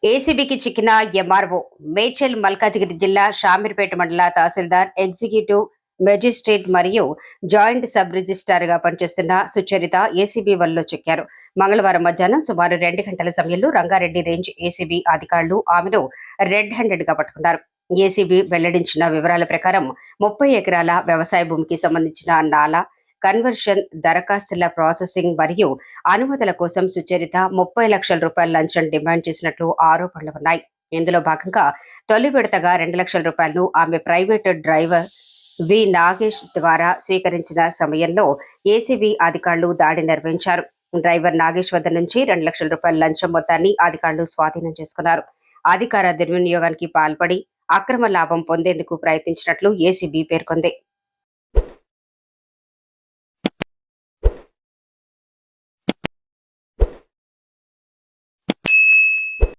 ఏసీబీకి చిక్కిన ఎంఆర్ఓ మేడ్చల్ మల్కాజిగిరి జిల్లా షామీర్పేట మండల తహసీల్దార్ ఎగ్జిక్యూటివ్ మెజిస్ట్రేట్ మరియు జాయింట్ సబ్ రిజిస్ట్రార్ గా పనిచేస్తున్న సుచరిత ఏసీబీ వలలో చిక్కారు. మంగళవారం మధ్యాహ్నం సుమారు 2 గంటల సమయంలో రంగారెడ్డి రేంజ్ ఏసీబీ అధికారులు ఆమెను రెడ్ హ్యాండెడ్ గా పట్టుకున్నారు. ఏసీబీ వెల్లడించిన వివరాల ప్రకారం 30 ఎకరాల వ్యవసాయ భూమికి సంబంధించిన నాలా కన్వర్షన్ దరఖాస్తుల ప్రాసెసింగ్ మరియు అనుమతుల కోసం సుచరిత 30 లక్షల రూపాయల లంచం డిమాండ్ చేసినట్లు ఆరోపణలు ఉన్నాయి. ఇందులో భాగంగా తొలి విడతగా 2 లక్షల రూపాయలను ఆమె ప్రైవేటు డ్రైవర్ వి నాగేష్ ద్వారా స్వీకరించిన సమయంలో ఏసీబీ అధికారులు దాడి నిర్వహించారు. డ్రైవర్ నాగేష్ వద్ద నుంచి 2 లక్షల రూపాయల లంచం మొత్తాన్ని అధికారులు స్వాధీనం చేసుకున్నారు. అధికార దుర్వినియోగానికి పాల్పడి అక్రమ లాభం పొందేందుకు ప్రయత్నించినట్లు ఏసీబీ పేర్కొంది.